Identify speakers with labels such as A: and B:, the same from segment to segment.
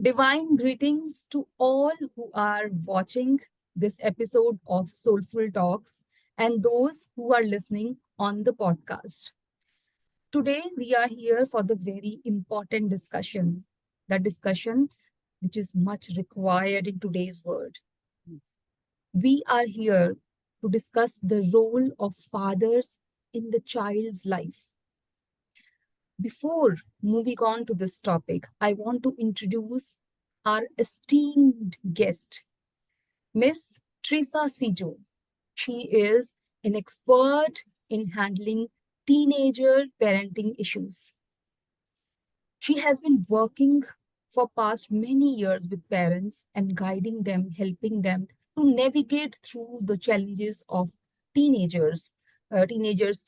A: Divine greetings to all who are watching this episode of Soulful Talks and those who are listening on the podcast. Today, we are here for the very important discussion, the discussion which is much required in today's world. We are here to discuss the role of fathers in the child's life. Before moving on to this topic, I want to introduce our esteemed guest, Miss Teresa Sijo. She is an expert in handling teenager parenting issues. She has been working for past many years with parents and guiding them, helping them to navigate through the challenges of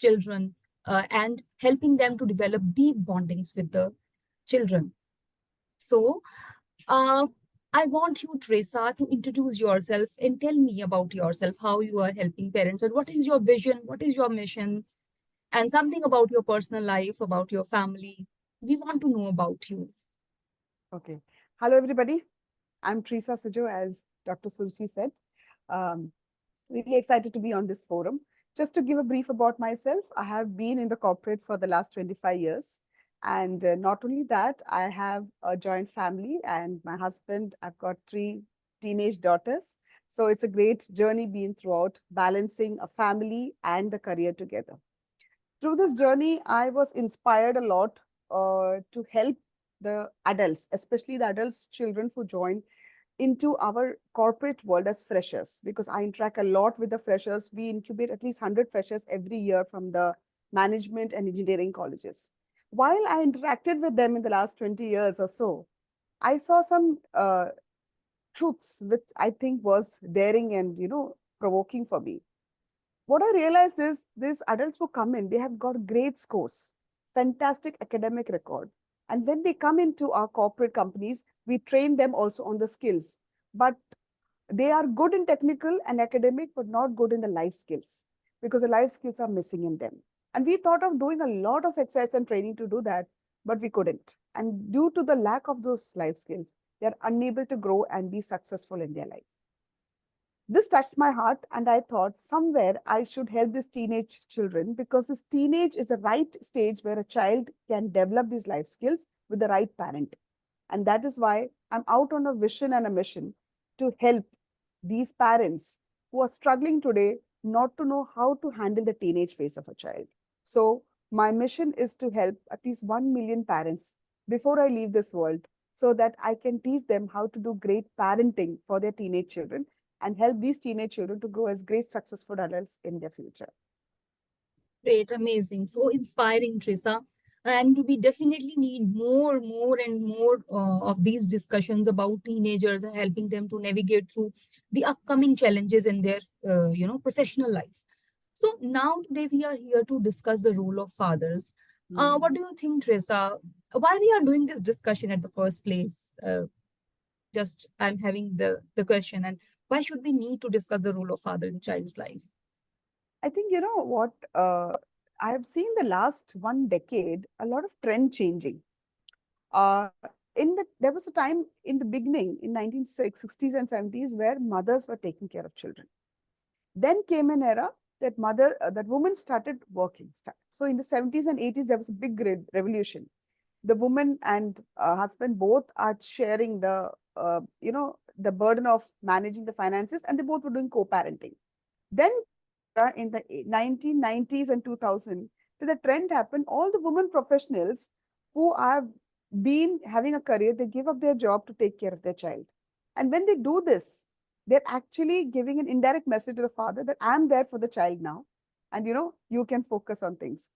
A: children, and helping them to develop deep bondings with the children. So, uh, I want you, Teresa, to introduce yourself and tell me about yourself, how you are helping parents, and what is your vision, what is your mission, and something about your personal life, about your family. We want to know about you.
B: Okay. Hello, everybody. I'm Teresa Sujo, as Dr. Suruchi said. Um, really excited to be on this forum. Just to give a brief about myself, I have been in the corporate for the last 25 years. And not only that, I have a joint family and my husband, I've got three teenage daughters. So it's a great journey being throughout balancing a family and the career together. Through this journey, I was inspired a lot to help the adults, especially the adults, children who join into our corporate world as freshers, because I interact a lot with the freshers. We incubate at least 100 freshers every year from the management and engineering colleges. While I interacted with them in the last 20 years or so, I saw some truths which I think was daring and, provoking for me. What I realized is these adults who come in, they have got great scores, fantastic academic record. And when they come into our corporate companies, we train them also on the skills. But they are good in technical and academic, but not good in the life skills because the life skills are missing in them. And we thought of doing a lot of exercise and training to do that, but we couldn't. And due to the lack of those life skills, they are unable to grow and be successful in their life. This touched my heart, and I thought somewhere I should help these teenage children because this teenage is the right stage where a child can develop these life skills with the right parent. And that is why I'm out on a vision and a mission to help these parents who are struggling today not to know how to handle the teenage phase of a child. So, my mission is to help at least 1 million parents before I leave this world so that I can teach them how to do great parenting for their teenage children and help these teenage children to grow as great successful adults in their future.
A: Great, amazing, so inspiring, Teresa. And we definitely need and more of these discussions about teenagers and helping them to navigate through the upcoming challenges in their, professional life. So now today we are here to discuss the role of fathers. What
B: Mm.
A: do you think, Teresa? Why we are doing this discussion at the first place? Just I'm having the question, and why should we need to discuss the role of father in child's life?
B: I think you know what I have seen the last 1 decade a lot of trend changing. There was a time in the beginning in 1960s and 70s where mothers were taking care of children. Then came an era that women started working. So in the 70s and 80s there was a big revolution. The woman and husband both are sharing the burden of managing the finances, and they both were doing co-parenting. Then in the 1990s and 2000, the trend happened. All the women professionals who have been having a career, they give up their job to take care of their child. And when they do this, they're actually giving an indirect message to the father that I'm there for the child now. And you can focus on things.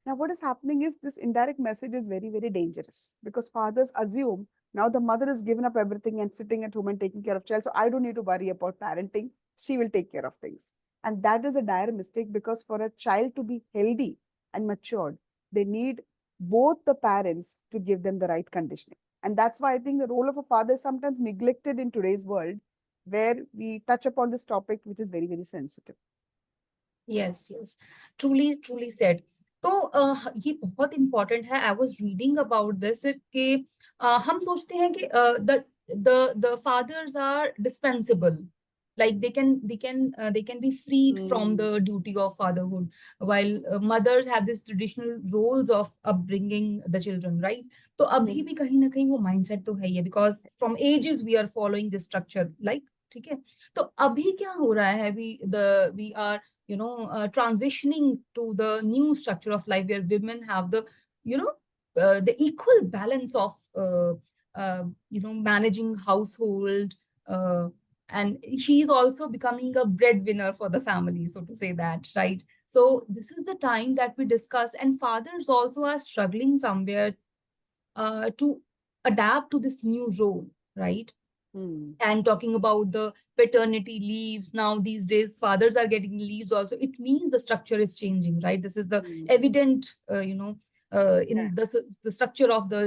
B: Now, what is happening is this indirect message is very, very dangerous because fathers assume now the mother has given up everything and sitting at home and taking care of child. So I don't need to worry about parenting. She will take care of things. And that is a dire mistake because for a child to be healthy and matured, they need both the parents to give them the right conditioning. And that's why I think the role of a father is sometimes neglected in today's world, where we touch upon this topic, which is very, very sensitive.
A: Yes, yes. Truly, truly said. तो ये बहुत important है। I was reading about this कि हम सोचते हैं कि the fathers are dispensable, like they can be freed from the
B: Hmm.
A: duty of fatherhood, while mothers have this traditional roles of upbringing the children, right? तो अभी
B: Hmm.
A: भी कहीं ना कहीं वो माइंडसेट तो है ही है, because from ages we are following this structure, like, ठीक है। तो अभी क्या हो रहा है, we are transitioning to the new structure of life where women have the you know the equal balance of managing household, uh, and she's also becoming a breadwinner for the family, so to say that, right? So this is the time that we discuss, and fathers also are struggling somewhere to adapt to this new role, right?
B: Hmm.
A: And talking about the paternity leaves, now these days fathers are getting leaves also. It means the structure is changing, right? This is the
B: Hmm.
A: evident
B: Yeah.
A: in the structure of the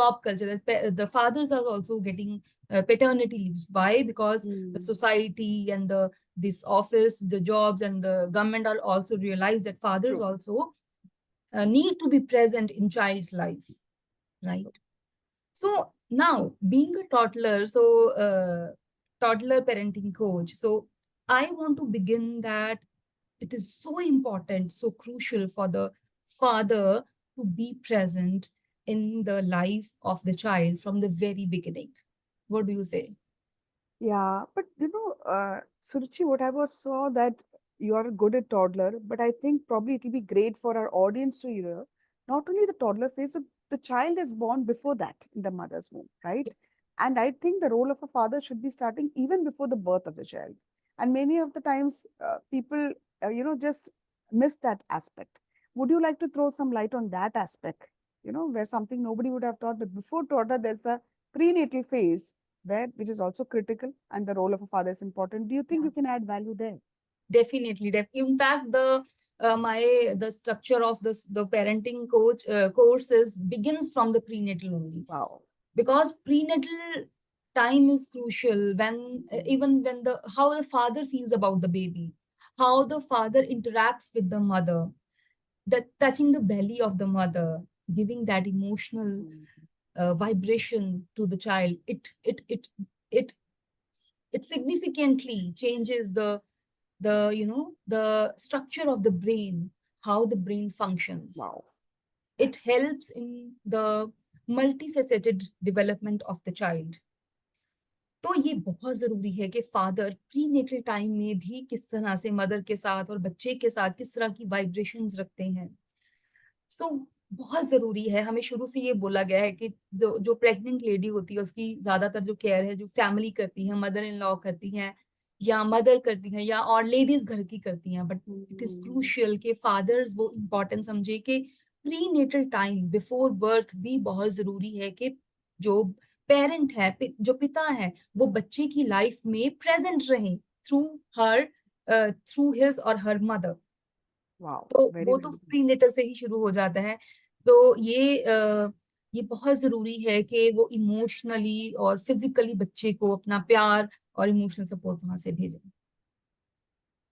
A: job culture, that the fathers are also getting paternity leaves. Why? Because the
B: Hmm.
A: society and the this office, the jobs and the government are also realize that fathers
B: True.
A: also need to be present in child's life, right?
B: So,
A: So now, being a toddler, so toddler parenting coach, so I want to begin that it is so important, so crucial for the father to be present in the life of the child from the very beginning. What do you say?
B: yeah, but Suruchi, what I was saw that you are good at toddler, but I think probably it will be great for our audience to hear not only the toddler phase, but the child is born before that in the mother's womb, right? And I think the role of a father should be starting even before the birth of the child. And many of the times, people, just miss that aspect. Would you like to throw some light on that aspect? Where something nobody would have thought, but before toddler, there's a prenatal phase where which is also critical and the role of a father is important. Do you think
A: Yeah.
B: you can add value there?
A: Definitely, in fact, the structure of the parenting courses begins from the prenatal only,
B: Wow.
A: because prenatal time is crucial, when
B: Mm.
A: even when the how the father feels about the baby, how the father interacts with the mother, that touching the belly of the mother, giving that emotional
B: Mm.
A: vibration to the child, it it significantly changes the structure of the brain, how the brain functions.
B: Wow.
A: It
B: That's
A: helps in the multifaceted development of the child. तो ये बहुत जरूरी है कि father prenatal time में भी किस तरह से मदर के साथ और बच्चे के साथ किस तरह की वाइब्रेशंस रखते हैं। सो बहुत जरूरी है। हमें शुरू से ये बोला गया है कि जो प्रेग्नेंट लेडी होती है उसकी ज्यादातर जो केयर है जो फैमिली करती है, मदर इन लॉ करती हैं या मदर करती हैं या और लेडीज घर की करती हैं, but it is
B: Mm.
A: Crucial कि फादर्स वो इम्पोर्टेंस समझे कि prenatal time before birth भी बहुत जरूरी है कि जो पेरेंट है, जो पिता है, वो बच्चे की लाइफ में प्रेजेंट रहे थ्रू हर थ्रू हिज और हर मदर।
B: Wow.
A: तो
B: Very
A: वो
B: well
A: तो
B: done.
A: प्रीनेटल से ही शुरू हो जाता है। तो ये बहुत जरूरी है कि वो इमोशनली और फिजिकली बच्चे को अपना प्यार और इमोशनल सपोर्ट वहां से भेजें।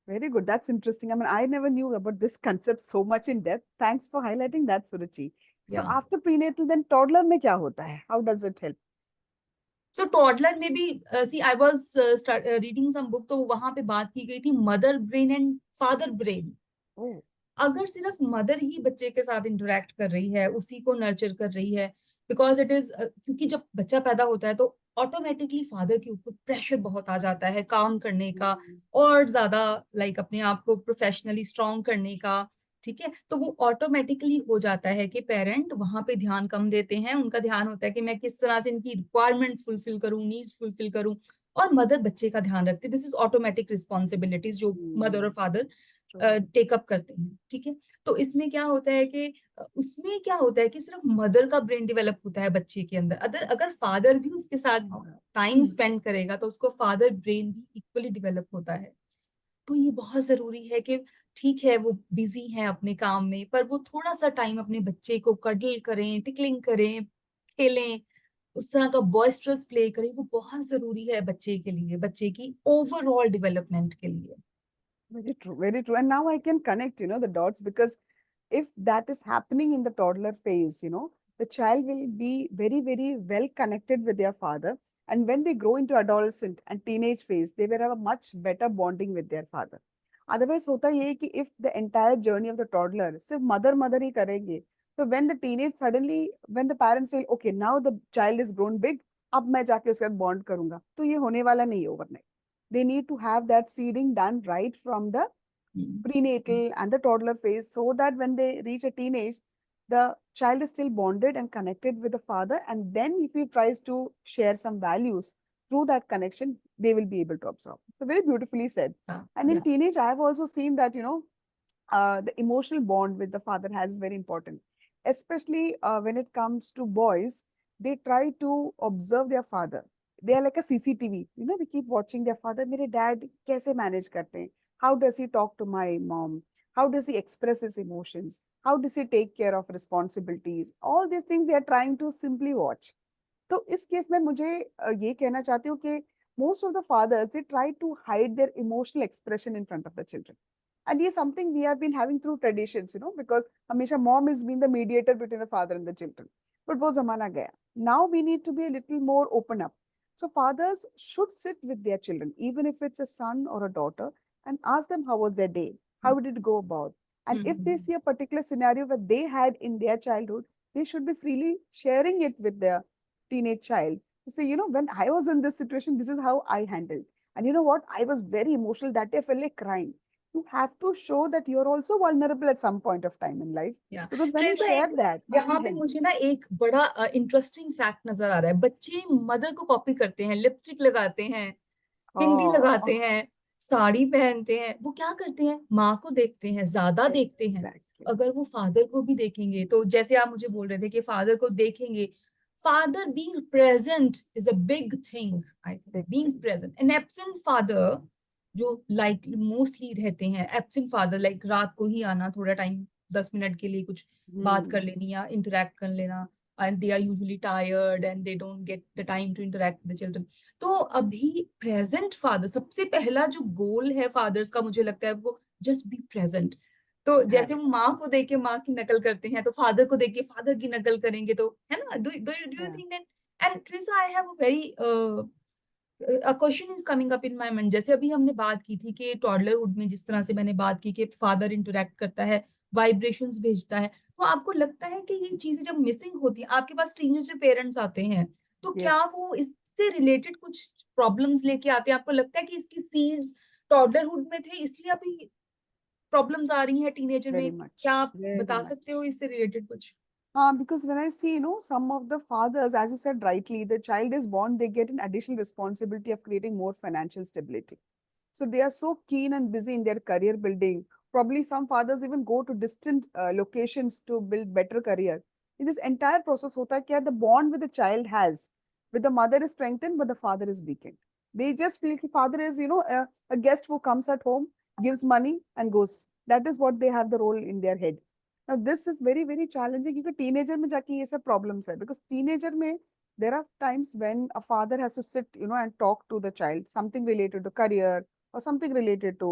B: Very good. That's interesting. I mean, I never knew about this concept so much in depth. Thanks for highlighting that, Suruchi. So
A: या
B: after prenatal, then toddler में क्या होता है? How does it help?
A: So toddler में भी see I was reading some book, तो वहां पे बात की गई थी mother brain and father brain.
B: Oh.
A: अगर सिर्फ मदर ही बच्चे के साथ इंटरेक्ट कर रही है, उसी को नर्चर कर रही है, बिकॉज इट इज क्योंकि जब बच्चा पैदा होता है तो ऑटोमेटिकली फादर के ऊपर प्रेशर बहुत आ जाता है काम करने का,
B: Mm.
A: और ज्यादा लाइक अपने आप को प्रोफेशनली स्ट्रॉन्ग करने का। ठीक है, तो वो ऑटोमेटिकली हो जाता है कि पेरेंट वहां पे ध्यान कम देते हैं। उनका ध्यान होता है कि मैं किस तरह से इनकी रिक्वायरमेंट्स फुलफिल करूं, नीड्स फुलफिल करूं, और मदर बच्चे का ध्यान रखते। दिस इज ऑटोमेटिक रिस्पॉन्सिबिलिटीज जो मदर और
B: Mm.
A: Father
B: True.
A: टेकअप करते हैं। ठीक है, तो इसमें क्या होता है कि उसमें क्या होता है कि सिर्फ मदर का ब्रेन डेवलप होता है बच्चे के अंदर, अगर अगर फादर भी उसके साथ
B: Wow.
A: टाइम स्पेंड करेगा तो उसको फादर ब्रेन भी इक्वली डेवलप होता है। तो ये बहुत जरूरी है कि ठीक है वो बिजी हैं अपने काम में, पर वो थोड़ा सा टाइम अपने बच्चे को कडल करें, टिकलिंग करें, खेलें, उस तरह का बॉयस्ट्रस प्ले करें। वो बहुत जरूरी है बच्चे के लिए, बच्चे की ओवरऑल डेवलपमेंट के लिए।
B: Very true, very true. And now I can connect, the dots because if that is happening in the toddler phase, the child will be very, very well connected with their father. And when they grow into adolescent and teenage phase, they will have a much better bonding with their father. Otherwise, होता ये है कि if the entire journey of the toddler सिर्फ mother ही करेंगे, so when the teenage suddenly, when the parents feel, okay, now the child is grown big, अब मैं जाके उसके साथ bond करूंगा, तो ये होने वाला नहीं है overnight. They need to have that seeding done right from the
A: hmm,
B: prenatal and the toddler phase, so that when they reach a teenage, the child is still bonded and connected with the father. And then if he tries to share some values through that connection, they will be able to absorb. So very beautifully said.
A: yeah,
B: And in
A: yeah.
B: teenage, I have also seen that, the emotional bond with the father has is very important, especially when it comes to boys. They try to observe their father. They are like a CCTV. They keep watching their father. मेरे dad कैसे manage करते हैं? How does he talk to my mom? How does he express his emotions? How does he take care of responsibilities? All these things they are trying to simply watch. तो इस case में मुझे ये कहना चाहती हूँ कि most of the fathers, they try to hide their emotional expression in front of the children. And yes, something we have been having through traditions, because हमेशा mom has been the mediator between the father and the children. But वो जमाना गया. Now we need to be a little more open up. So fathers should sit with their children, even if it's a son or a daughter, and ask them how was their day, how did it go about. And if they
A: hmm,
B: see a particular scenario that they had in their childhood, they should be freely sharing it with their teenage child. To say, when I was in this situation, this is how I handled. And you know what? I was very emotional. That day I felt like crying. You have to show that you're also vulnerable at some point of time in life.
A: या
B: Because when you
A: Teresa,
B: share
A: एक
B: that, it
A: यहाँ
B: will
A: पे
B: help
A: मुझे
B: you.
A: ना एक बड़ा interesting fact नजर आ रहा है। बच्चे मदर को कॉपी करते हैं, लिपस्टिक लगाते हैं, बिंदी लगाते
B: Oh,
A: हैं, साड़ी पहनते हैं। वो क्या करते हैं, माँ को देखते हैं, ज्यादा देखते हैं।
B: exactly.
A: अगर वो फादर को भी देखेंगे, तो जैसे आप मुझे बोल रहे थे कि फादर को देखेंगे, father being present is a big thing. I think
B: Big
A: being
B: thing.
A: Present, an absent father जो लाइक मोस्टली रहते हैं, एब्सेंट फादर लाइक रात को ही आना, थोड़ा टाइम 10 मिनट के लिए कुछ बात कर
B: Hmm.
A: लेनी या इंटरेक्ट कर लेना, and they are usually tired and they don't get the time to interact with the children. तो अभी प्रेजेंट फादर, सबसे पहला जो गोल है फादर्स का, मुझे लगता है वो जस्ट बी प्रेजेंट। तो जैसे
B: Correct.
A: वो माँ को देख के माँ की नकल करते हैं, तो फादर को देख के फादर की नकल करेंगे, तो है ना। Do you
B: Yeah.
A: Think that? And Trisa, I have a very a question is coming up in my mind. जैसे अभी हमने बात की थी कि टॉडलरहुड में जिस तरह से मैंने बात की कि फादर इंटरेक्ट करता है, वाइब्रेशंस भेजता है, तो आपको लगता है कि ये चीजें जब मिसिंग होती हैं, आपके पास टीनेजर पेरेंट्स आते हैं, तो क्या
B: Yes.
A: वो इससे रिलेटेड कुछ प्रॉब्लम्स लेके आते हैं? आपको लगता है कि इसकी सीड्स टॉडलरहुड में थे, इसलिए अभी प्रॉब्लम्स आ रही हैं टीनेजर
B: Very
A: में?
B: much.
A: क्या आप
B: Very
A: बता
B: much.
A: सकते हो इससे रिलेटेड कुछ?
B: Because when I see, some of the fathers, as you said rightly, the child is born, they get an additional responsibility of creating more financial stability. So they are so keen and busy in their career building. Probably some fathers even go to distant locations to build better career. In this entire process, hota hai kya, the bond with the child has with the mother is strengthened, but the father is weakened. They just feel that father is, a guest who comes at home, gives money and goes. That is what they have the role in their head. Now this is very, very challenging because teenager में जाके ये सब problems है, because teenager में there are times when a father has to sit, and talk to the child, something related to career or something related to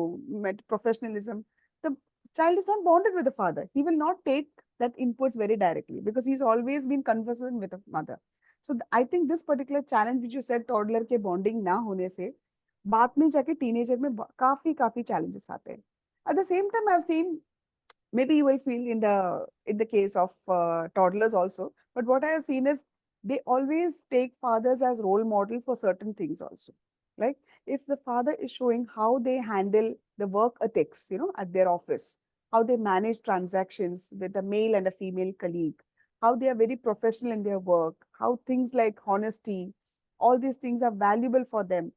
B: professionalism. The child is not bonded with the father. He will not take that inputs very directly because he's always been conversing with the mother. So I think this particular challenge which you said toddler के bonding ना होने से बाद में जाके teenager में काफी काफी challenges आते हैं. At the same time, I've seen, maybe you will feel in the case of toddlers also, but what I have seen is they always take fathers as role model for certain things also. Like if the father is showing how they handle the work ethics, at their office, how they manage transactions with a male and a female colleague, how they are very professional in their work, how things like honesty, all these things are valuable for them.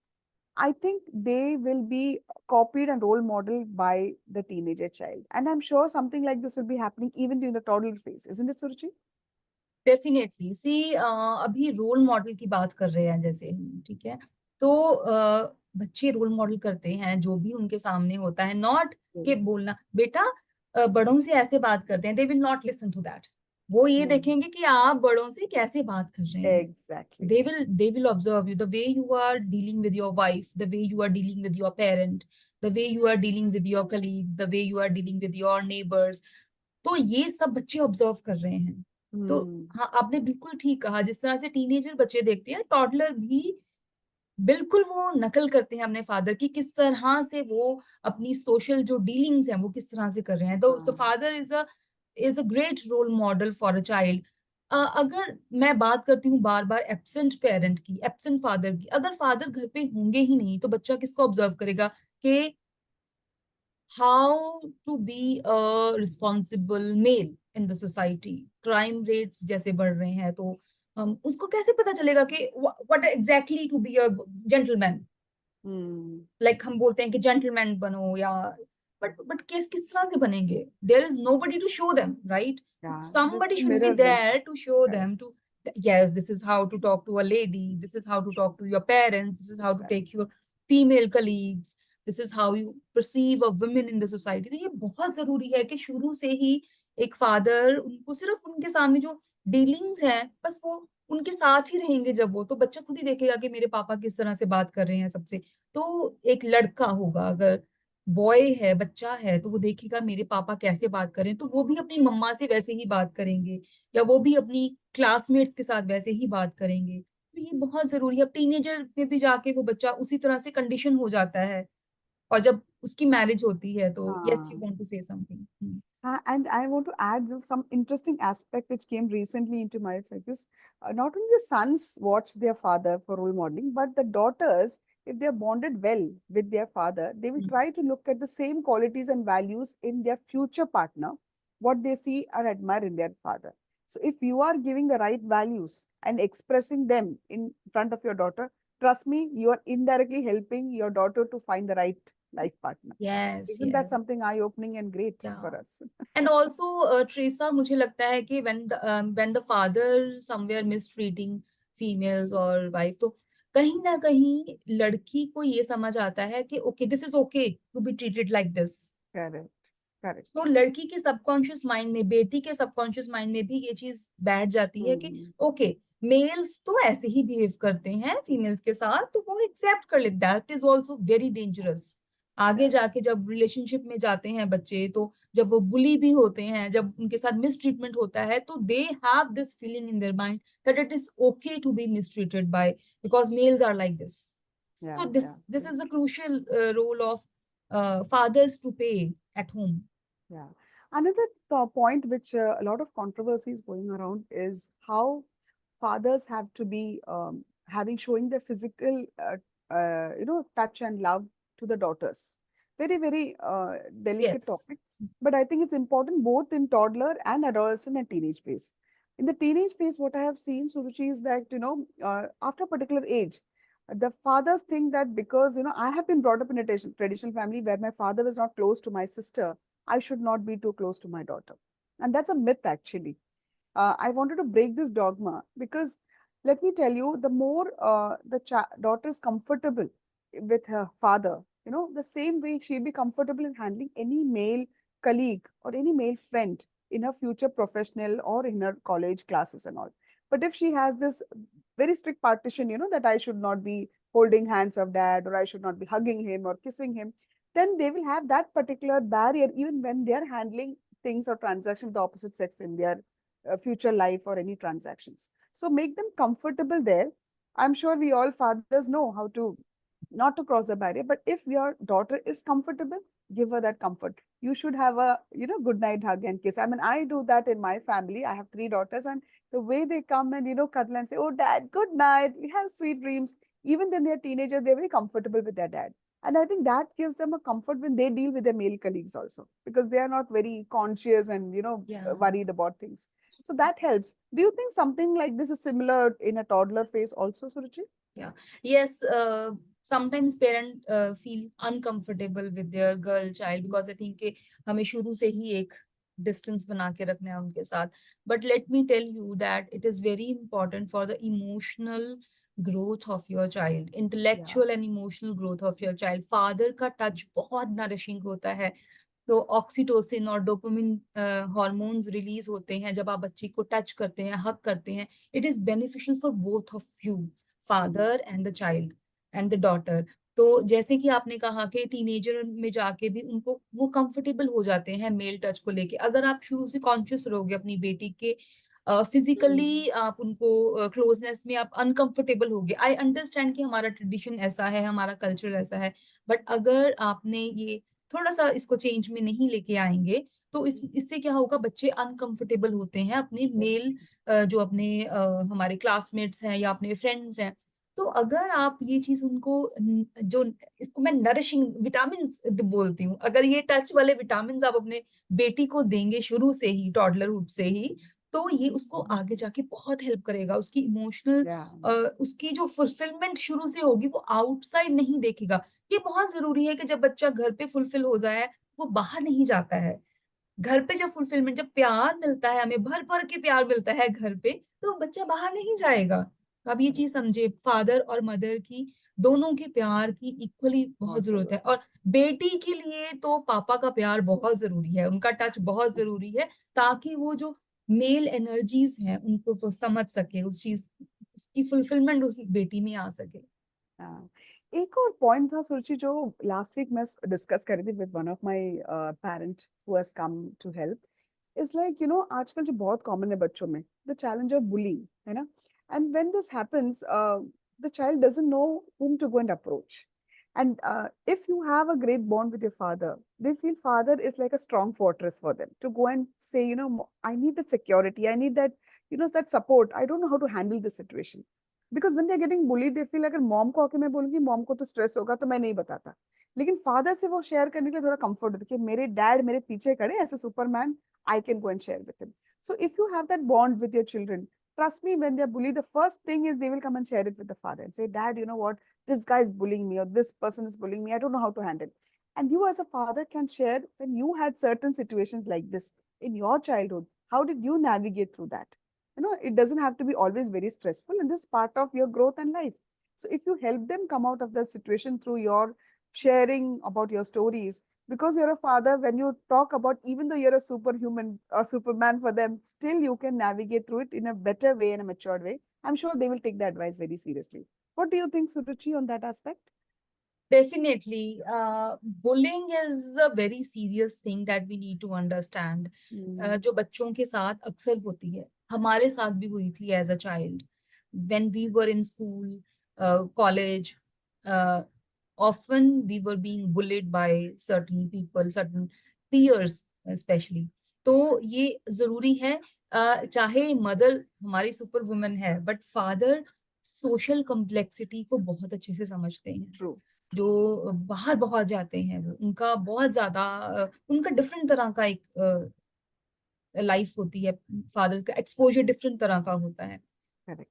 B: I think they will be copied and role modeled by the teenager child. And I'm sure something like this will be happening even during the toddler phase, isn't it, Suruchi?
A: Definitely see, अभी role model की बात कर रहे हैं जैसे हम, ठीक है। तो बच्चे रोल मॉडल करते हैं जो भी उनके सामने होता है, नॉट के
B: Hmm.
A: बोलना बेटा बड़ों से ऐसे बात करते हैं, they will not listen to that. वो ये
B: Hmm.
A: देखेंगे कि आप बड़ों से कैसे बात कर रहे हैं।
B: Exactly.
A: they will observe you, the way you are dealing with your wife, the way you are dealing with your parent, the way you are dealing with your colleague, the way you are dealing with your neighbors, तो ये सब बच्चे observe कर रहे हैं। तो
B: Hmm.
A: हाँ, आपने बिल्कुल ठीक कहा, जिस तरह से टीनेजर बच्चे देखते हैं, टॉडलर भी बिल्कुल वो नकल करते हैं अपने फादर की, किस तरह से वो अपनी सोशल जो डीलिंग्स हैं वो किस तरह से कर रहे हैं। तो
B: हाँ.
A: Father is a great role model for a child. अगर मैं बात करती हूँ बार बार एब्सेंट पेरेंट की, एब्सेंट फादर की, अगर फादर घर पे होंगे ही नहीं तो बच्चा किसको ऑब्जर्व करेगा कि how to be a responsible male in the society. Crime rates जैसे बढ़ रहे हैं, तो उसको कैसे पता चलेगा कि what exactly to be a gentleman.
B: Hmm.
A: Like हम बोलते हैं कि जेंटलमैन बनो, या बट किस तरह से बनेंगे? There is nobody to show them, right?
B: Yeah. Just
A: Somebody
B: to
A: should be
B: mirror them.
A: there to show
B: Correct.
A: them to, yes, this is how to talk to a lady, this is how to talk to your parents, this is how to
B: Exactly.
A: take your female colleagues, this is how you perceive a women in the society। तो ये बहुत जरूरी है कि शुरू से ही एक father उनको सिर्फ उनके सामने जो डीलिंग्स हैं बस वो उनके साथ ही रहेंगे। जब वो, तो बच्चा खुद ही देखेगा कि मेरे पापा किस तरह से बात कर रहे हैं सबसे। तो एक लड़का होगा, अगर बॉय है, बच्चा है, तो वो देखेगा मेरे पापा कैसे बात करें, तो वो भी अपनी मम्मा से वैसे ही बात करेंगे, या वो भी अपनी क्लासमेट्स के साथ वैसे ही बात करेंगे। तो ये बहुत जरूरी है। अब टीनेजर में भी जाके वो बच्चा उसी तरह से कंडीशन हो जाता है, और जब उसकी मैरिज होती है तो यस, यू
B: हाँ.
A: Want to say something.
B: And I want to add some interesting aspect which came recently into my focus. Not only the sons watch their father for role modeling, but the daughters, if they are bonded well with their father, they will try to look at the same qualities and values in their future partner, what they see or admire in their father. So if you are giving the right values and expressing them in front of your daughter, trust me, you are indirectly helping your daughter to find the right life partner.
A: Yes,
B: Isn't that
A: yes,
B: something eye-opening and great
A: या
B: for us?
A: And also Tresa, मुझे लगता है कि when the father somewhere mistreating females और wife, तो कहीं ना कहीं लड़की को ये समझ आता है कि okay, this is okay to be treated like this.
B: Correct,
A: तो
B: correct.
A: लड़की के सबकॉन्शियस माइंड में, बेटी के सबकॉन्शियस माइंड में भी ये चीज बैठ जाती है कि
B: Hmm.
A: ओके, मेल्स तो ऐसे ही बिहेव करते हैं फीमेल्स के साथ, तो वो एक्सेप्ट कर लेते। That is also very dangerous. आगे
B: Correct.
A: जाके जब रिलेशनशिप में जाते हैं बच्चे, तो जब वो बुली भी होते हैं, जब उनके साथ मिसट्रीटमेंट होता है, तो they have this feeling in their mind that it is okay to be mistreated by, because males are like this.
B: Yeah,
A: So
B: yeah,
A: this
B: very
A: is a
B: true.
A: crucial role of fathers to play at home.
B: Yeah. Another point which a lot of controversy is going around is how fathers have to be having showing their physical, touch and love to the daughters. Very, very delicate
A: Yes.
B: topic, but I think it's important both in toddler and adolescent and teenage phase. In the teenage phase, what I have seen, Suruchi, is that after a particular age, the fathers think that because I have been brought up in a traditional family where my father was not close to my sister, I should not be too close to my daughter. And that's a myth, actually. I wanted to break this dogma because let me tell you, the more the daughter is comfortable with her father, the same way she'll be comfortable in handling any male colleague or any male friend in her future professional or in her college classes and all. But if she has this very strict partition, that I should not be holding hands of dad or I should not be hugging him or kissing him, then they will have that particular barrier even when they are handling things or transactions with the opposite sex in their future life or any transactions. So make them comfortable there. I'm sure we all fathers know how to not to cross the barrier, but if your daughter is comfortable, give her that comfort. You should have a good night hug and kiss. I mean, I do that in my family. I have three daughters, and the way they come and cuddle and say, "Oh, dad, good night. We have sweet dreams." Even when they're teenagers, they're very comfortable with their dad. And I think that gives them a comfort when they deal with their male colleagues also, because they are not very conscious and
A: Yeah.
B: worried about things. So that helps. Do you think something like this is similar in a toddler phase also, Suruchi?
A: Yeah. Yes. Sometimes parents feel uncomfortable with their girl child because I think कि हमें शुरू से ही एक distance बना के रखना है उनके साथ. But let me tell you that it is very important for the emotional growth of your child,
B: Yeah.
A: intellectual and emotional growth of your child. Father का touch बहुत nourishing होता है. तो ऑक्सीटोसिन और डोपामिन हार्मोन्स रिलीज होते हैं जब आप बच्ची को टच करते हैं, हक करते हैं. It is beneficial for both of you,
B: Mm.
A: father and the child and the daughter. तो जैसे कि आपने कहा कि टीनेजर में जाके भी उनको वो कंफर्टेबल हो जाते हैं मेल टच को लेके। अगर आप शुरू से कॉन्शियस रहोगे अपनी बेटी के फिजिकली आप उनको क्लोजनेस में आप अनकंफर्टेबल होगे। आई अंडरस्टैंड कि हमारा ट्रेडिशन ऐसा है, हमारा कल्चर ऐसा है, बट अगर आपने ये थोड़ा सा इसको चेंज में नहीं लेके आएंगे तो इससे क्या होगा, बच्चे अनकंफर्टेबल होते हैं अपने मेल जो अपने हमारे क्लासमेट्स हैं या अपने फ्रेंड्स हैं। तो अगर आप ये चीज उनको जो इसको मैं नरिशिंग विटामिन बोलती हूँ, अगर ये टच वाले विटामिन आप अपने बेटी को देंगे शुरू से ही, टॉडलरहुड से ही, तो ये उसको आगे जाके बहुत हेल्प करेगा। उसकी इमोशनल
B: या
A: उसकी जो फुलफिलमेंट शुरू से होगी वो आउटसाइड नहीं देखेगा। ये बहुत जरूरी है कि जब बच्चा घर पे फुलफिल हो जाए वो बाहर नहीं जाता है। घर पे जब फुलफिलमेंट, जब प्यार मिलता है, हमें भर भर के प्यार मिलता है घर पे, तो बच्चा बाहर नहीं जाएगा। तो आप ये चीज समझे, फादर और मदर की दोनों के प्यार की इक्वली बहुत
B: बहुत
A: जरूरत है।
B: जरूरत
A: और बेटी के लिए तो पापा का प्यार बहुत जरूरी है, उनका टच बहुत
B: है।
A: जरूरी है, ताकि वो जो मेल एनर्जीज हैं उनको वो समझ सके, उस चीज उसकी फुलफिलमेंट उस बेटी में आ सके।
B: हाँ, एक और पॉइंट था सुरुचि जो लास्ट वीक मैं डिस्कस कर रही थी with one of my parent who has come to help. Is like आजकल जो बहुत कॉमन है बच्चों में, द चैलेंज ऑफ बुलिंग, है ना। And when this happens, the child doesn't know whom to go and approach. And if you have a great bond with your father, they feel father is like a strong fortress for them to go and say, I need that security, I need that, that support. I don't know how to handle this situation. Because when they're getting bullied they feel अगर mom को आके मैं बोलूंगी mom को तो stress होगा तो मैं नहीं बताता, लेकिन फादर से वो शेयर करने के लिए थोड़ा कंफर्ट होता है कि मेरे डैड मेरे पीछे खड़े ऐसे Superman, I can go and share with him. So if you have that bond with your children, trust me, when they're bullied, the first thing is they will come and share it with the father and say, Dad, you know what, this guy is bullying me or this person is bullying me, I don't know how to handle. And you as a father can share when you had certain situations like this in your childhood, how did you navigate through that? It doesn't have to be always very stressful, and this is part of your growth and life. So if you help them come out of the situation through your sharing about your stories, because you're a father, when you talk about, even though you're a superhuman or superman for them, still you can navigate through it in a better way, in a matured way. I'm sure they will take the advice very seriously. What do you think, Suruchi, on that aspect?
A: Definitely, bullying is a very serious thing that we need to understand. जो बच्चों के साथ अक्सर होती है, हमारे साथ भी हुई थी as a child, when we were in school, college. Often we were being bullied by certain people, certain peers especially. तो ये जरूरी है, चाहे मदर हमारी सुपर वुमन है, बट फादर सोशल कॉम्प्लेक्सिटी को बहुत अच्छे से समझते हैं।
B: True.
A: जो बाहर बहुत जाते हैं वो उनका बहुत ज्यादा उनका डिफरेंट तरह का एक लाइफ होती है, फादर का एक्सपोजर डिफरेंट तरह का होता है।
B: Correct.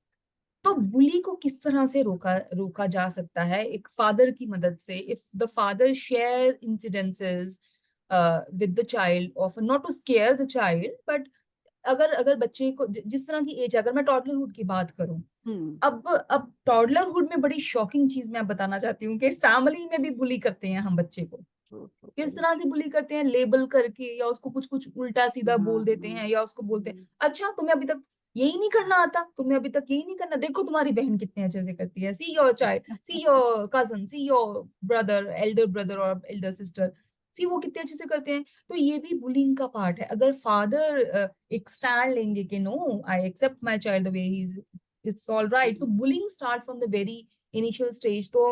A: तो बुली को किस तरह से रोका रोका जा सकता है एक फादर की मदद से? If the father share incidences with the child, of not to scare the child, but अगर अगर बच्चे को जिस तरह की एज, अगर मैं टॉडलरहुड की बात करूं,
B: Hmm.
A: अब टॉडलरहुड में बड़ी शॉकिंग चीज मैं बताना चाहती हूँ कि फैमिली में भी बुली करते हैं हम बच्चे को।
B: True, true.
A: किस
B: Very
A: तरह से
B: true.
A: बुली करते हैं, लेबल करके, या उसको कुछ कुछ उल्टा सीधा बोल देते
B: Hmm.
A: हैं, या उसको बोलते हैं
B: Hmm.
A: अच्छा तुम्हें अभी तक यही नहीं करना आता, तुम्हें अभी तक यही नहीं करना, देखो तुम्हारी बहन कितने अच्छे से करती है, see your child, see your cousin, see your brother, Elder brother और एल्डर सिस्टर, सी वो कितने अच्छे से करते हैं। तो ये भी बुलिंग का पार्ट है। अगर फादर एक स्टैंड लेंगे कि no, I accept my child the way he is, it's all right. So bullying start from the very initial stage. तो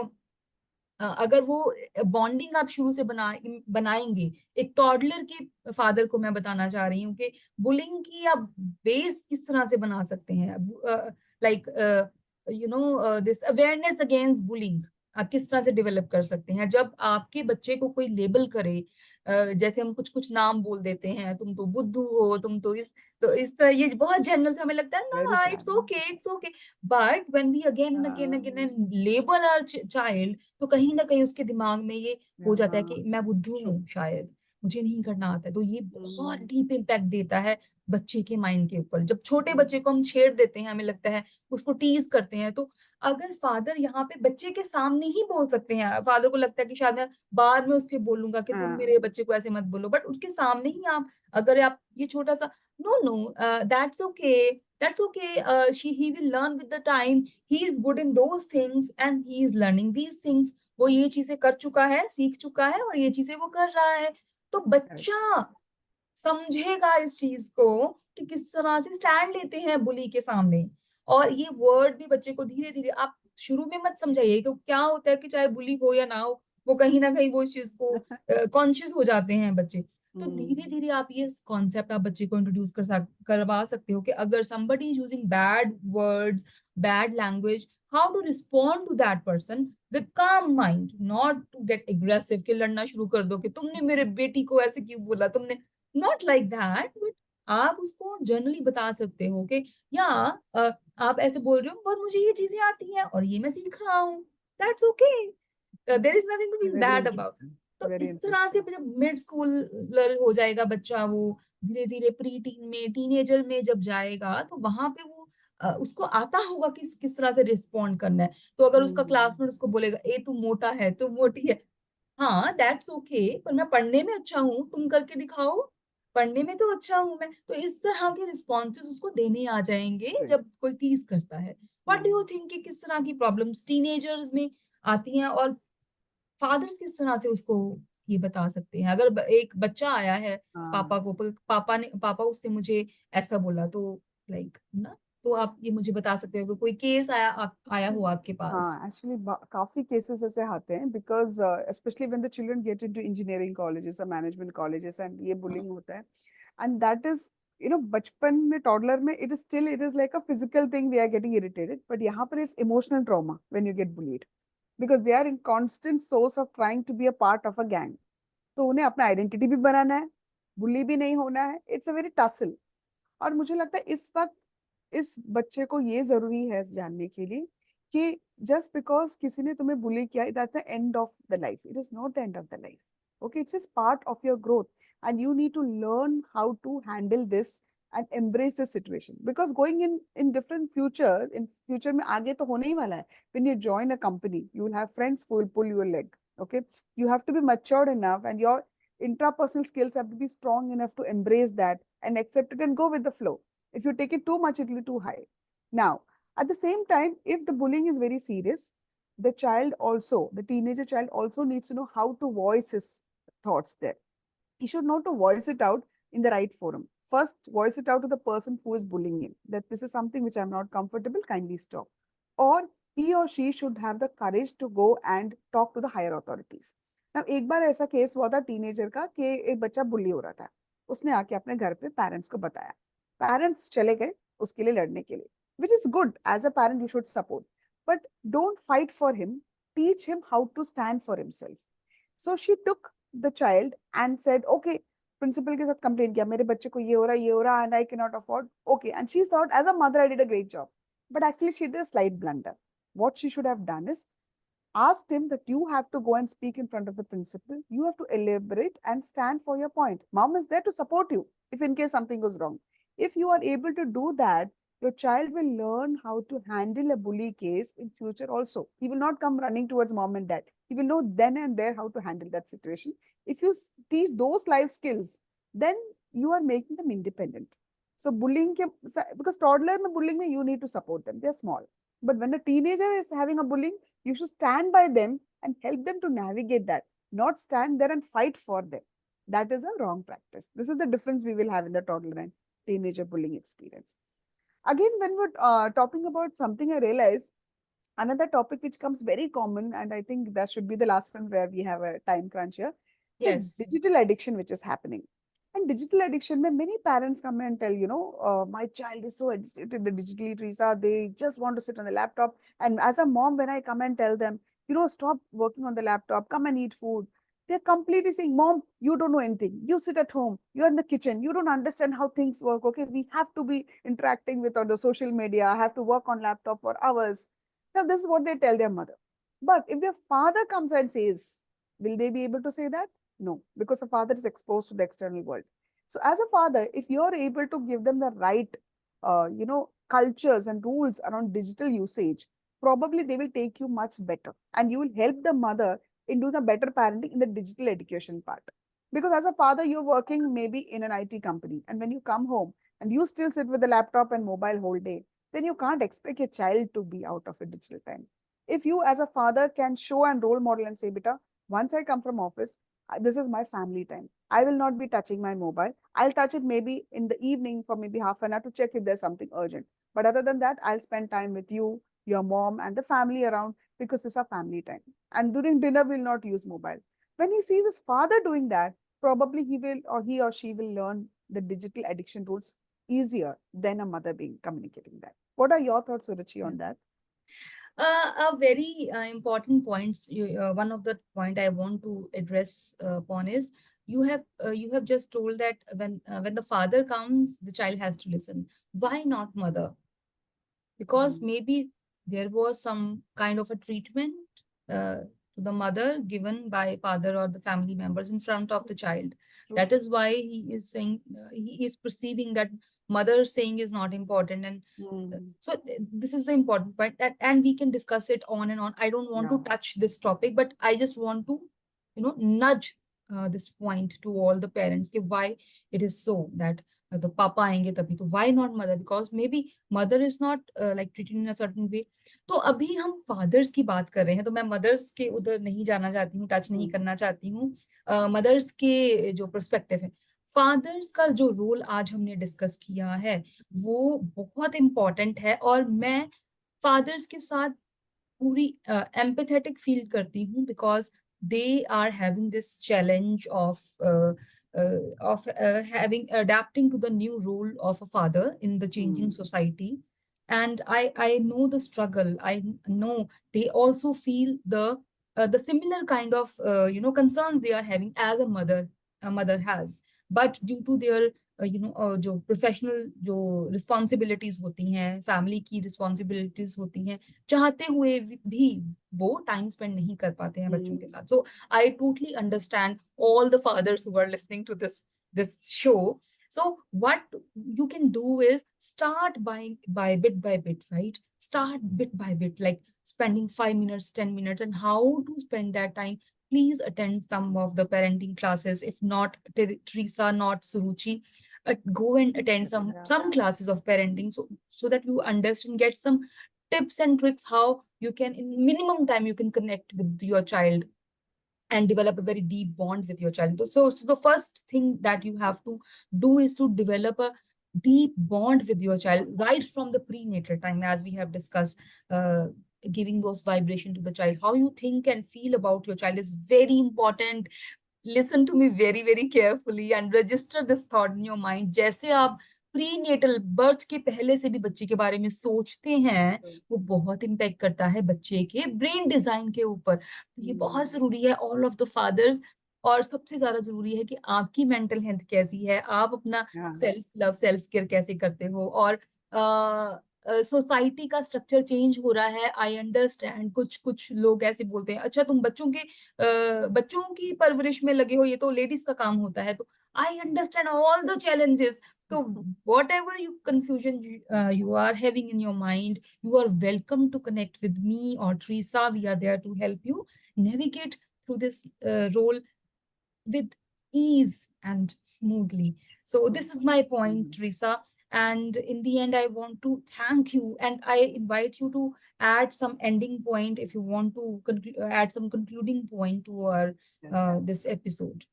A: अगर वो बॉन्डिंग आप शुरू से बनाएंगे, एक टॉडलर के फादर को मैं बताना चाह रही हूँ कि बुलिंग की आप बेस किस तरह से बना सकते हैं। Like this awareness against bullying आप किस तरह से डेवलप कर सकते हैं जब आपके बच्चे को कोई लेबल करे। जैसे हम कुछ कुछ नाम बोल देते हैं, तुम तो बुद्धू हो, तुम तो इस तरह, ये बहुत जनरल से हमें लगता है
B: Very
A: ना, it's
B: challenging.
A: Okay it's okay. But when we again and again
B: Um,
A: again label our child, तो कहीं ना कहीं उसके दिमाग में ये हो जाता है
B: yeah,
A: कि मैं बुद्धू
B: true.
A: हूँ शायद, मुझे नहीं करना आता है। तो ये बहुत
B: Mm,
A: डीप इम्पैक्ट देता है बच्चे के माइंड के ऊपर। जब छोटे बच्चे
B: mm,
A: को हम छेड़ देते हैं, हमें लगता है उसको टीज करते हैं, तो अगर फादर यहाँ पे बच्चे के सामने ही बोल सकते हैं, फादर को लगता है कि शायद मैं बाद में उसके बोलूंगा कि तुम मेरे बच्चे को ऐसे मत बोलो, बट उसके सामने ही आप, अगर आप ये छोटा सा no no that's okay, that's okay, he will learn with the time, he is good in those things and he is learning these things, वो ये चीजें कर चुका है, सीख चुका है और ये चीजें वो कर रहा है। तो
B: Correct.
A: बच्चा समझेगा इस चीज को कि किस तरह से स्टैंड लेते हैं बुली के सामने। और ये वर्ड भी बच्चे को धीरे धीरे, आप शुरू में मत समझाइए कि क्या होता है कि चाहे बुली हो या ना हो, वो कहीं ना कहीं वो इस चीज को कॉन्शियस हो जाते हैं बच्चे। तो धीरे
B: Hmm.
A: धीरे आप ये कॉन्सेप्ट आप बच्चे को इंट्रोड्यूस करवा सकते हो कि अगर somebody is using bad words, bad language, how to respond to that person with calm mind, not to get aggressive कि लड़ना शुरू कर दो कि तुमने मेरे बेटी को ऐसे क्यों बोला, तुमने, नॉट लाइक दैट, बट आप उसको जनरली बता सकते हो कि या आप ऐसे बोल रहे हो और मुझे ये चीजें आती हैं और ये मैं सीख रहा हूँ, that's okay, there is nothing to be
B: Very
A: bad about.
B: interesting.
A: तो
B: Very
A: इस तरह से
B: interesting.
A: जब मिड स्कूलर हो जाएगा बच्चा, वो धीरे धीरे प्री टीन में, टीनेजर में जब जाएगा तो वहां पे वो उसको आता होगा कि किस तरह से रिस्पॉन्ड करना है। तो अगर उसका
B: Hmm.
A: क्लासमेट उसको बोलेगा ए तू मोटा है, तू मोटी है, हाँ दैट्स ओके, पर मैं पढ़ने में अच्छा हूँ, तुम करके दिखाओ, पढ़ने में तो अच्छा हूँ मैं। तो इस तरह के रिस्पॉन्सेस उसको देने आ जाएंगे
B: Great.
A: जब कोई टीज करता है। What do you
B: Hmm.
A: Think कि किस तरह की प्रॉब्लम्स टीनेजर्स में आती हैं और फादर्स किस तरह से उसको ये बता सकते हैं? अगर एक बच्चा आया है
B: हाँ,
A: पापा को, पापा उसने मुझे ऐसा बोला, तो लाइक ना, तो आप ये मुझे बता सकते हो कि कोई केस आया हो आपके पास?
B: हाँ, एक्चुअली काफी केसेस ऐसे आते हैं because specially when the children get into engineering colleges और मैनेजमेंट कॉलेजेस एंड ये बुलिंग होता है एंड दैट इज बचपन में टॉडलर में it is still it is like a physical thing they are getting irritated but यहाँ पर it's emotional trauma when you get bullied because they are in constant source of trying to be a part of a gang तो उन्हें अपना identity भी बनाना है बुली भी नहीं होना है इट्स अ वेरी टसल और मुझे लगता है इस वक्त इस बच्चे को ये जरूरी है जानने के लिए कि जस्ट बिकॉज किसी ने तुम्हें बुली किया that's the end of the life it is not the end of the life okay it's just part of your growth and you need to learn how to handle this and embrace this situation because going in different future in future में आगे तो होने ही वाला है when you join a company you will have friends who will pull your leg okay you have to be matured enough and your intrapersonal skills have to be strong enough to embrace that and accept it and go with the flow. If you take it too much, it will be too high. Now, at the same time, if the bullying is very serious, the child also, the teenager child also needs to know how to voice his thoughts there. He should know to voice it out in the right forum. First, voice it out to the person who is bullying him that this is something which I'm not comfortable, kindly stop. Or he or she should have the courage to go and talk to the higher authorities. Now, एक बार ऐसा case हुआ था teenager का कि एक बच्चा बुली हो रहा था उसने आके अपने घर पे पेरेंट्स को बताया पेरेंट्स चले गए उसके लिए लड़ने के लिए which is good as a parent you should support but don't fight for him teach him how to stand for himself so she took the child and said okay principal के साथ complain किया मेरे बच्चे को ये हो रहा and I can not afford okay and she thought as a mother I did a great job but actually she did a slight blunder what she should have done is asked him that you have to go and speak in front of the principal. You have to elaborate and stand for your point. Mom is there to support you if in case something goes wrong. If you are able to do that, your child will learn how to handle a bully case in future also. He will not come running towards mom and dad. He will know then and there how to handle that situation. If you teach those life skills, then you are making them independent. So bullying, because toddler में bullying में you need to support them. They're small. But when a teenager is having a bullying, you should stand by them and help them to navigate that, not stand there and fight for them. That is a wrong practice. This is the difference we will have in the toddler and teenager bullying experience. Again, when we're talking about something, I realize another topic which comes very common, and I think that should be the last one where we have a time crunch here, the
A: Yes.
B: digital addiction which is happening. And digital addiction, where many parents come and tell, my child is so addicted to the digitally, Teresa, they just want to sit on the laptop. And as a mom, when I come and tell them, stop working on the laptop, come and eat food, they're completely saying, Mom, you don't know anything. You sit at home, you're in the kitchen, you don't understand how things work. Okay, we have to be interacting with the social media, I have to work on laptop for hours. Now, this is what they tell their mother. But if their father comes and says, will they be able to say that? No, because the father is exposed to the external world. So, as a father, if you're able to give them the right, cultures and rules around digital usage, probably they will take you much better, and you will help the mother in doing a better parenting in the digital education part. Because as a father, you're working maybe in an IT company, and when you come home and you still sit with the laptop and mobile whole day, then you can't expect your child to be out of a digital time. If you as a father can show and role model and say, beta, once I come from office, this is my family time. I will not be touching my mobile. I'll touch it maybe in the evening for maybe half an hour to check if there's something urgent. But other than that, I'll spend time with you, your mom, and the family around because it's a family time. And during dinner, we'll not use mobile. When he sees his father doing that, probably he or she will learn the digital addiction rules easier than a mother being communicating that. What are your thoughts, Suruchi, on that?
A: A very important points. One of the point I want to address upon is you have just told that when the father comes, the child has to listen. Why not mother? Because
B: Mm,
A: maybe there was some kind of a treatment to the mother given by father or the family members in front of the child.
B: true.
A: That is why he is saying he is perceiving that mother saying is not important, and
B: Mm,
A: this is the important point that, and we can discuss it on and on. I don't want to
B: yeah.
A: touch this topic, but I just want to nudge this point to all the parents कि why it is so that the papa आएंगे तभी तो why not mother, because maybe mother is not like treated in a certain way. तो अभी हम fathers की बात कर रहे हैं, तो मैं mothers के उधर नहीं जाना चाहती हूँ, टच नहीं
B: Mm,
A: करना चाहती हूँ. mothers के जो perspective है, फादर्स का जो रोल आज हमने डिस्कस किया है वो बहुत इम्पोर्टेंट है, और मैं फादर्स के साथ पूरी एम्पैथेटिक फील करती हूँ, because they are having this challenge of having adapting to the new role of a father in the changing
B: mm,
A: society. And I know the struggle. I know they also feel the similar kind of concerns they are having as a mother has. But due to their जो professional जो responsibilities होती हैं, family की responsibilities होती हैं, चाहते हुए भी वो टाइम स्पेंड नहीं कर पाते हैं बच्चों के
B: mm,
A: साथ. So I totally understand all the fathers who are listening to this show. So what you can do is start by bit, right? Start bit by bit, like spending 5 minutes, 10 minutes, and how to spend that time. Please attend some of the parenting classes. If not Teresa, not Suruchi, go and attend
B: yeah.
A: some classes of parenting, so that you understand, get some tips and tricks how you can in minimum time you can connect with your child and develop a very deep bond with your child. So the first thing that you have to do is to develop a deep bond with your child right from the prenatal time, as we have discussed. Giving those vibration to the child, how you think and feel about your child is very important. Listen to me very very carefully and register this thought in your mind. जैसे आप prenatal birth के पहले से भी बच्चे के बारे में सोचते हैं,
B: True.
A: वो बहुत इम्पैक्ट करता है बच्चे के ब्रेन डिजाइन के ऊपर. तो ये बहुत
B: Mm,
A: जरूरी है, ऑल ऑफ द फादर्स. और सबसे ज्यादा जरूरी है कि आपकी मेंटल हेल्थ कैसी है, आप अपना
B: yeah.
A: Self love self care कैसे करते हो. और सोसाइटी का स्ट्रक्चर चेंज हो रहा है, आई अंडरस्टैंड. कुछ कुछ लोग ऐसे बोलते हैं, अच्छा तुम बच्चों की परवरिश में लगे हो, ये तो लेडीज का काम होता है. तो I understand all the challenges. तो whatever you confusion you are having in your mind, you are welcome to connect with me or Teresa. We are there to help you navigate through this role with ease and smoothly. So this is my point,
B: Mm.
A: Teresa. And in the end, I want to thank you, and I invite you to add some ending point if you want to add some concluding point to our
B: Yeah.
A: this episode.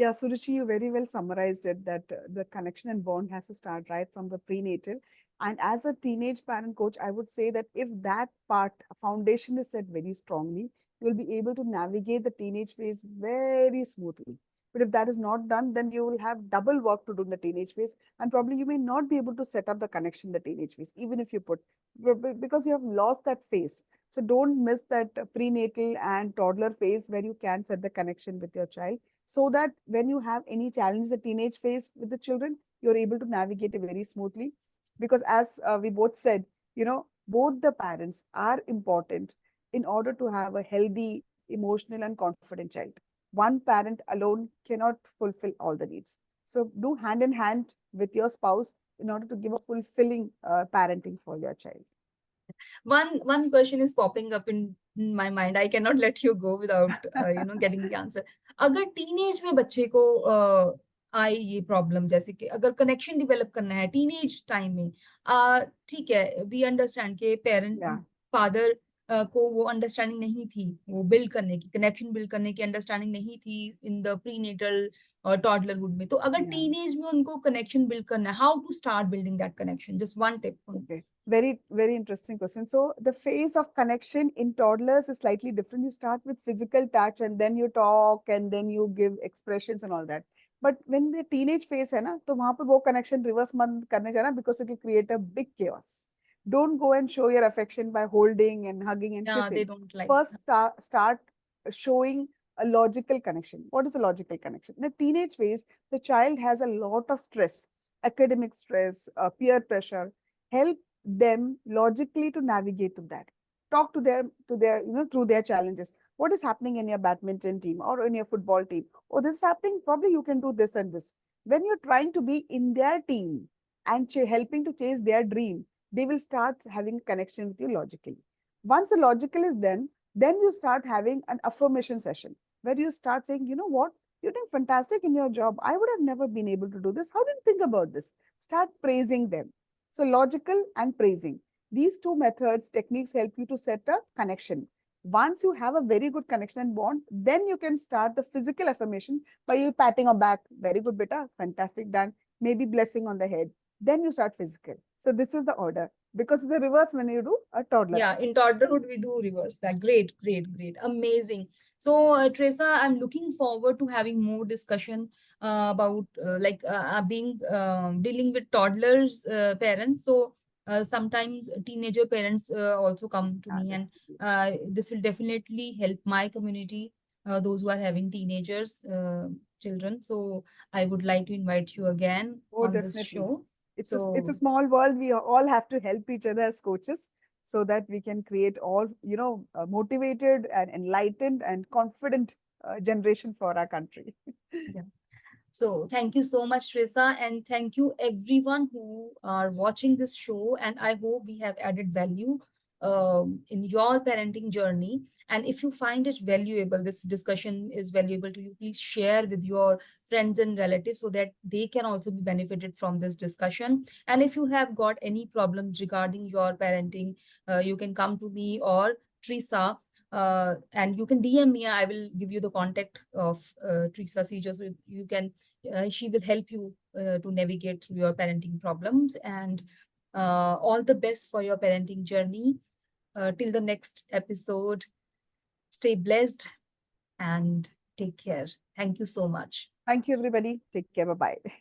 B: Yeah, Suruchi, you very well summarized it that the connection and bond has to start right from the prenatal. And as a teenage parent coach, I would say that if that part foundation is set very strongly, you'll be able to navigate the teenage phase very smoothly. But if that is not done, then you will have double work to do in the teenage phase, and probably you may not be able to set up the connection in the teenage phase, even if you put because you have lost that phase. So don't miss that prenatal and toddler phase where you can set the connection with your child so that when you have any challenge the teenage phase with the children, you're able to navigate it very smoothly. Because as we both said, both the parents are important in order to have a healthy, emotional, and confident child. One parent alone cannot fulfill all the needs. So do hand in hand with your spouse in order to give a fulfilling parenting for your child.
A: One question is popping up in my mind. I cannot let you go without getting the answer. अगर teenage में बच्चे को आए ये problem, जैसे कि अगर connection develop करना है टीनेज टाइम में, ठीक है, वी अंडरस्टैंड के पेरेंट
B: Yeah.
A: फादर को वो अंडरस्टैंडिंग नहीं थी, वो बिल्ड करने की, कनेक्शन बिल्ड करने की अंडरस्टैंडिंग नहीं थी इन द प्रीनेटल और टॉडलरहुड में, तो अगर
B: Yeah.
A: टीनेज में उनको कनेक्शन बिल्ड करना है, how to start building that connection? Just one tip.
B: Okay. Very interesting question. So the phase of connection in toddlers is slightly different. You start with physical touch and then you talk and then you give expressions and all that. But when the teenage phase है ना, तो वहाँ पे वो connection reverse मत करने जाना, because it will create a big chaos. Don't go and show your affection by holding and hugging and
A: Yeah, they
B: kissing.
A: don't like.
B: First, start showing a logical connection. What is a logical connection? In a teenage phase, the child has a lot of stress, academic stress, peer pressure. Help them logically to navigate to that. Talk to their through their challenges. What is happening in your badminton team or in your football team? Oh, this is happening, probably you can do this and this. When you're trying to be in their team and helping to chase their dream, they will start having a connection with you logically. Once the logical is done, then you start having an affirmation session where you start saying, you know what, you're doing fantastic in your job. I would have never been able to do this. How did you think about this? Start praising them. So logical and praising. These two methods, techniques help you to set a connection. Once you have a very good connection and bond, then you can start the physical affirmation by you patting on back. Very good, beta. Fantastic, done. Maybe blessing on the head. Then you start physical. So this is the order, because it's the reverse when you do a toddler.
A: Yeah, in toddlerhood we do reverse that. Great, great, great, amazing. So Teresa, I'm looking forward to having more discussion about being dealing with toddlers parents. So sometimes teenager parents also come to me, and this will definitely help my community, those who are having teenagers children. So I would like to invite you again
B: Oh,
A: on this
B: definitely.
A: show.
B: It's a
A: So
B: small world. We all have to help each other as coaches so that we can create all, motivated and enlightened and confident generation for our country.
A: yeah. So thank you so much, Teresa, and thank you everyone who are watching this show. And I hope we have added value in your parenting journey. And if you find it valuable, this discussion is valuable to you, please share with your friends and relatives so that they can also be benefited from this discussion. And if you have got any problems regarding your parenting, you can come to me or Teresa, and you can DM me. I will give you the contact of Teresa Sejo, so you can she will help you to navigate through your parenting problems. And all the best for your parenting journey. Till the next episode, stay blessed and take care. Thank you so much.
B: Thank you, everybody. Take care. Bye bye.